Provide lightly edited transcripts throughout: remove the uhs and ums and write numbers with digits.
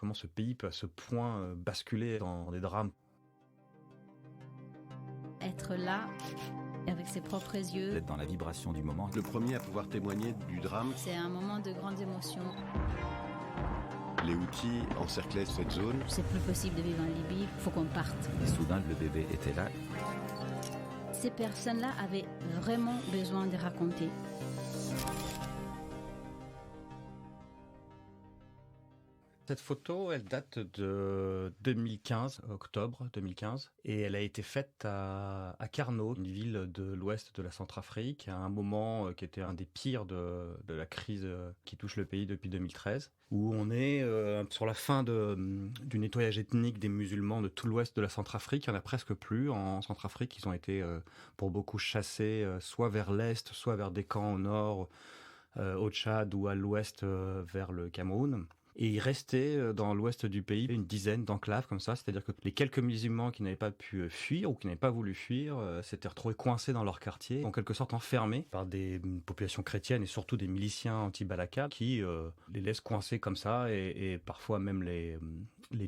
Comment ce pays peut à ce point basculer dans des drames. Être là, avec ses propres yeux, D'être dans la vibration du moment. Le premier à pouvoir témoigner du drame. c'est un moment de grande émotion. Les Houthis encerclaient cette zone. C'est plus possible de vivre en Libye, il faut qu'on parte. Et soudain, le bébé était là. Ces personnes-là avaient vraiment besoin de raconter. Cette photo, elle date de 2015, octobre 2015, et elle a été faite à Karno, une ville de l'ouest de la Centrafrique, à un moment qui était un des pires de la crise qui touche le pays depuis 2013, où on est sur la fin du nettoyage ethnique des musulmans de tout l'ouest de la Centrafrique. Il n'y en a presque plus en Centrafrique. Ils ont été pour beaucoup chassés soit vers l'est, soit vers des camps au nord, au Tchad, ou à l'ouest vers le Cameroun. Et il restait dans l'ouest du pays une dizaine d'enclaves comme ça, c'est-à-dire que les quelques musulmans qui n'avaient pas pu fuir ou qui n'avaient pas voulu fuir s'étaient retrouvés coincés dans leur quartier, en quelque sorte enfermés par des populations chrétiennes et surtout des miliciens anti-Balaka qui les laissent coincés comme ça et parfois même les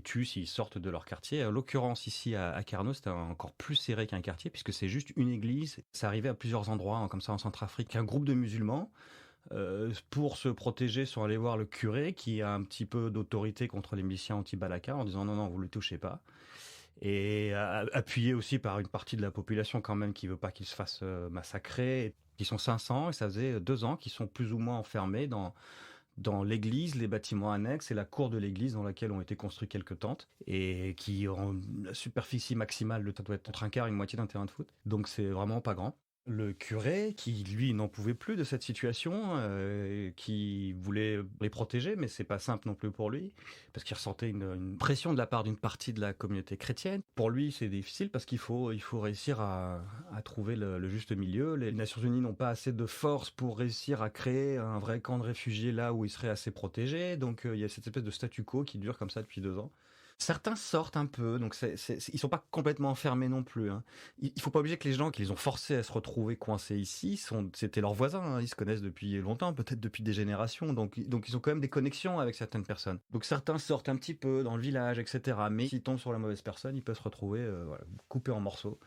tuent s'ils sortent de leur quartier. En l'occurrence ici à Karno, c'était encore plus serré qu'un quartier puisque c'est juste une église. Ça arrivait à plusieurs endroits comme ça en Centrafrique. Un groupe de musulmans pour se protéger, sont allés voir le curé qui a un petit peu d'autorité contre les miliciens anti-Balaka en disant non, vous le touchez pas. Et appuyé aussi par une partie de la population quand même qui veut pas qu'ils se fassent massacrer. Ils sont 500 et ça faisait 2 ans qu'ils sont plus ou moins enfermés dans l'église, les bâtiments annexes et la cour de l'église dans laquelle ont été construites quelques tentes et qui ont la superficie maximale, le doit être entre un quart et une moitié d'un terrain de foot. Donc c'est vraiment pas grand. Le curé, qui lui n'en pouvait plus de cette situation, qui voulait les protéger, mais c'est pas simple non plus pour lui, parce qu'il ressentait une pression de la part d'une partie de la communauté chrétienne. Pour lui, c'est difficile parce qu'il faut réussir à trouver le juste milieu. Les Nations Unies n'ont pas assez de force pour réussir à créer un vrai camp de réfugiés là où ils seraient assez protégés. Donc il y a cette espèce de statu quo qui dure comme ça depuis 2 ans. Certains sortent un peu, donc ils sont pas complètement enfermés non plus. Hein. Il faut pas obliger que les gens qui les ont forcés à se retrouver coincés ici, c'était leurs voisins, hein. Ils se connaissent depuis longtemps, peut-être depuis des générations, donc ils ont quand même des connexions avec certaines personnes. Donc certains sortent un petit peu dans le village, etc. Mais s'ils tombent sur la mauvaise personne, ils peuvent se retrouver coupés en morceaux.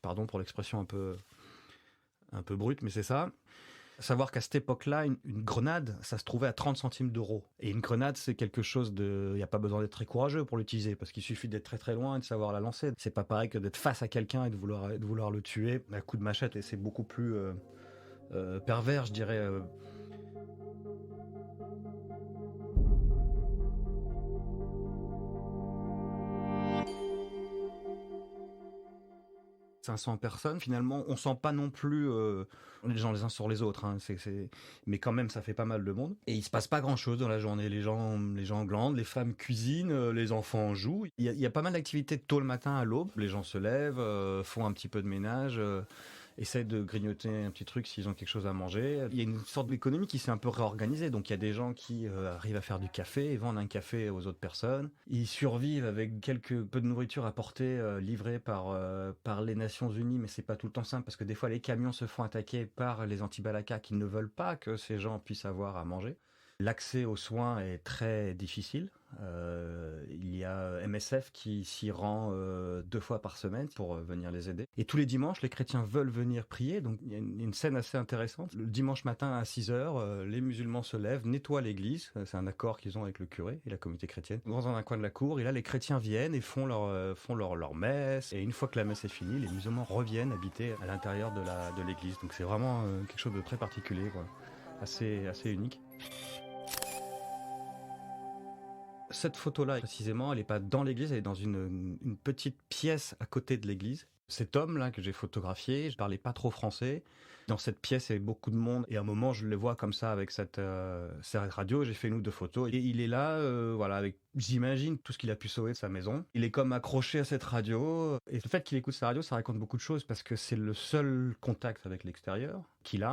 Pardon pour l'expression un peu brute, mais c'est ça. Savoir qu'à cette époque-là, une grenade, ça se trouvait à 30 centimes d'euros. Et une grenade, c'est quelque chose il n'y a pas besoin d'être très courageux pour l'utiliser, parce qu'il suffit d'être très très loin et de savoir la lancer. C'est pas pareil que d'être face à quelqu'un et de vouloir le tuer à coup de machette, et c'est beaucoup plus pervers, je dirais. 500 personnes, finalement, on sent pas non plus les gens les uns sur les autres, hein. Mais quand même, ça fait pas mal de monde. Et il se passe pas grand-chose dans la journée. Les gens glandent, les femmes cuisinent, les enfants jouent. Il y a pas mal d'activités tôt le matin à l'aube. Les gens se lèvent, font un petit peu de ménage, essayent de grignoter un petit truc s'ils ont quelque chose à manger. Il y a une sorte d'économie qui s'est un peu réorganisée. Donc il y a des gens qui arrivent à faire du café et vendent un café aux autres personnes. Ils survivent avec peu de nourriture apportée, livrée par les Nations Unies, mais c'est pas tout le temps simple parce que des fois les camions se font attaquer par les anti-Balaka qui ne veulent pas que ces gens puissent avoir à manger. L'accès aux soins est très difficile. Il y a MSF qui s'y rend 2 fois par semaine pour venir les aider. Et tous les dimanches, les chrétiens veulent venir prier. Donc il y a une scène assez intéressante. Le dimanche matin à 6h, les musulmans se lèvent, nettoient l'église. C'est un accord qu'ils ont avec le curé et la communauté chrétienne. Dans un coin de la cour, et là les chrétiens viennent et font leur messe. Et une fois que la messe est finie, les musulmans reviennent habiter à l'intérieur de l'église. Donc c'est vraiment quelque chose de très particulier, quoi. Assez unique. Cette photo-là, précisément, elle est pas dans l'église, elle est dans une petite pièce à côté de l'église. Cet homme-là que j'ai photographié, je parlais pas trop français. Dans cette pièce, il y avait beaucoup de monde. Et à un moment, je le vois comme ça avec cette radio. J'ai fait une ou 2 photos. Et il est là, avec, j'imagine, tout ce qu'il a pu sauver de sa maison. Il est comme accroché à cette radio. Et le fait qu'il écoute sa radio, ça raconte beaucoup de choses parce que c'est le seul contact avec l'extérieur qu'ils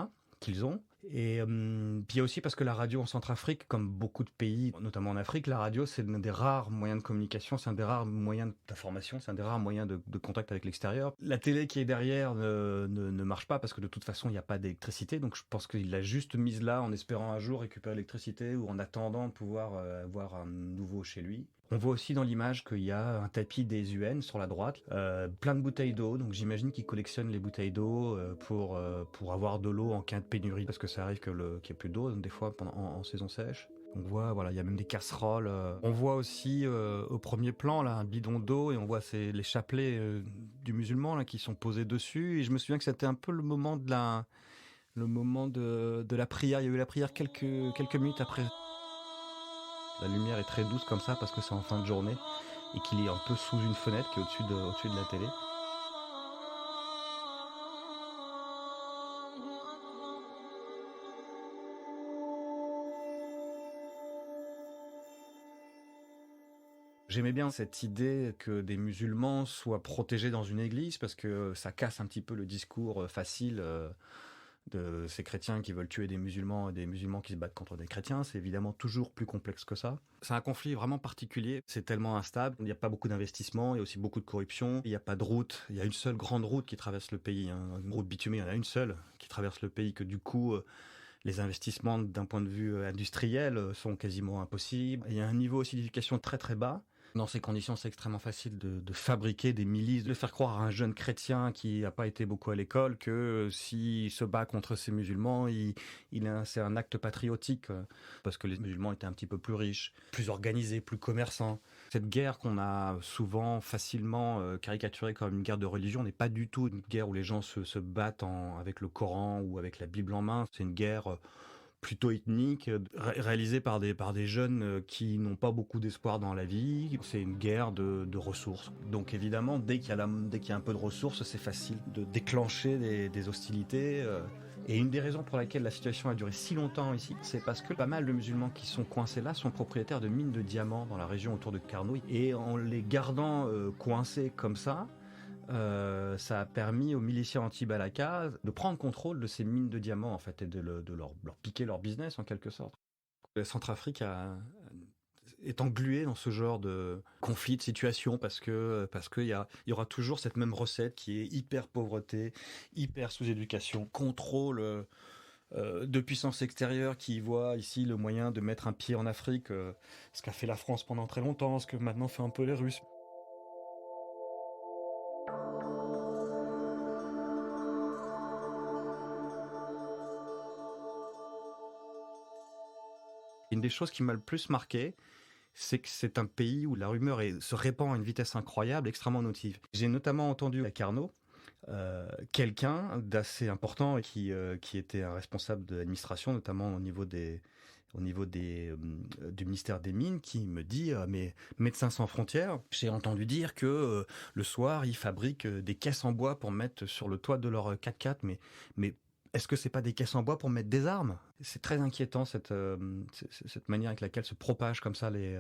ont. Et puis il y a aussi parce que la radio en Centrafrique, comme beaucoup de pays, notamment en Afrique, la radio c'est l'un des rares moyens de communication, c'est un des rares moyens d'information, c'est un des rares moyens de contact avec l'extérieur. La télé qui est derrière ne marche pas parce que de toute façon il n'y a pas d'électricité, donc je pense qu'il l'a juste mise là en espérant un jour récupérer l'électricité ou en attendant de pouvoir avoir un nouveau chez lui. On voit aussi dans l'image qu'il y a un tapis des UN sur la droite, plein de bouteilles d'eau, donc j'imagine qu'ils collectionnent les bouteilles d'eau pour avoir de l'eau en cas de pénurie, parce que ça arrive qu'il n'y ait plus d'eau des fois en saison sèche. On voit, voilà, il y a même des casseroles. On voit aussi au premier plan là un bidon d'eau et on voit les chapelets du musulman là qui sont posés dessus. Et je me souviens que c'était un peu le moment de la prière. Il y a eu la prière quelques minutes après. La lumière est très douce comme ça parce que c'est en fin de journée et qu'il est un peu sous une fenêtre qui est au-dessus de la télé. J'aimais bien cette idée que des musulmans soient protégés dans une église parce que ça casse un petit peu le discours facile de ces chrétiens qui veulent tuer des musulmans et des musulmans qui se battent contre des chrétiens. C'est évidemment toujours plus complexe que ça. C'est un conflit vraiment particulier. C'est tellement instable. Il n'y a pas beaucoup d'investissement. Il y a aussi beaucoup de corruption. Il n'y a pas de route. Il y a une seule grande route qui traverse le pays. Une route bitumée, il y en a une seule qui traverse le pays, que du coup, les investissements d'un point de vue industriel sont quasiment impossibles. Il y a un niveau aussi d'éducation très très bas. Dans ces conditions, c'est extrêmement facile de fabriquer des milices, de faire croire à un jeune chrétien qui n'a pas été beaucoup à l'école que s'il se bat contre ces musulmans, c'est un acte patriotique parce que les musulmans étaient un petit peu plus riches, plus organisés, plus commerçants. Cette guerre qu'on a souvent facilement caricaturée comme une guerre de religion n'est pas du tout une guerre où les gens se battent avec le Coran ou avec la Bible en main. C'est une guerre plutôt ethnique, réalisée par des jeunes qui n'ont pas beaucoup d'espoir dans la vie. C'est une guerre de ressources. Donc évidemment, dès qu'il y a un peu de ressources, c'est facile de déclencher des hostilités. Et une des raisons pour laquelle la situation a duré si longtemps ici, c'est parce que pas mal de musulmans qui sont coincés là sont propriétaires de mines de diamants dans la région autour de Karnoui. Et en les gardant coincés comme ça a permis aux miliciens anti-Balaka de prendre contrôle de ces mines de diamants en fait et de leur piquer leur business en quelque sorte. La Centrafrique est engluée dans ce genre de conflit, de situation parce que il y aura toujours cette même recette qui est hyper pauvreté, hyper sous-éducation, contrôle de puissance extérieure qui voit ici le moyen de mettre un pied en Afrique, ce qu'a fait la France pendant très longtemps, ce que maintenant fait un peu les Russes. Une des choses qui m'a le plus marqué, c'est que c'est un pays où la rumeur se répand à une vitesse incroyable, extrêmement nocive. J'ai notamment entendu à Carnot quelqu'un d'assez important qui était un responsable de l'administration, notamment au niveau du ministère des Mines, qui me dit mais Médecins sans frontières, j'ai entendu dire que le soir ils fabriquent des caisses en bois pour mettre sur le toit de leur 4x4, mais est-ce que c'est pas des caisses en bois pour mettre des armes ? C'est très inquiétant cette manière avec laquelle se propagent comme ça les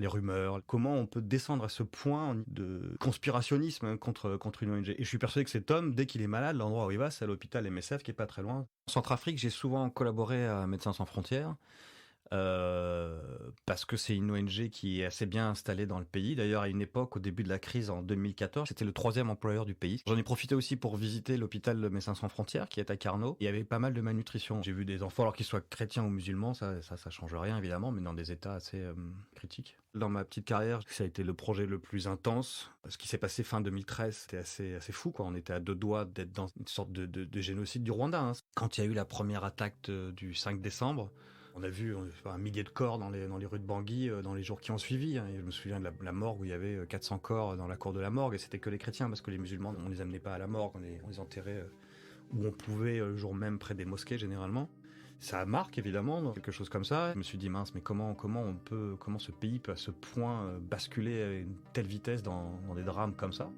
rumeurs. Comment on peut descendre à ce point de conspirationnisme contre une ONG ? Et je suis persuadé que cet homme, dès qu'il est malade, l'endroit où il va, c'est à l'hôpital MSF qui est pas très loin. En Centrafrique, j'ai souvent collaboré à Médecins sans frontières. Parce que c'est une ONG qui est assez bien installée dans le pays. D'ailleurs, à une époque, au début de la crise en 2014, c'était le 3e employeur du pays. J'en ai profité aussi pour visiter l'hôpital de Médecins sans frontières, qui est à Carnot. Il y avait pas mal de malnutrition. J'ai vu des enfants, alors qu'ils soient chrétiens ou musulmans, ça change rien évidemment, mais dans des états assez critiques. Dans ma petite carrière, ça a été le projet le plus intense. Ce qui s'est passé fin 2013, c'était assez fou, quoi. On était à 2 doigts d'être dans une sorte de génocide du Rwanda. Hein. Quand il y a eu la première attaque du 5 décembre, on a vu un millier de corps dans les rues de Bangui dans les jours qui ont suivi. Hein. Et je me souviens de la morgue où il y avait 400 corps dans la cour de la morgue. Et c'était que les chrétiens, parce que les musulmans, on les amenait pas à la morgue. On les enterrait où on pouvait, le jour même, près des mosquées, généralement. Ça marque, évidemment, quelque chose comme ça. Je me suis dit, mince, mais comment ce pays peut à ce point basculer à une telle vitesse dans des drames comme ça ?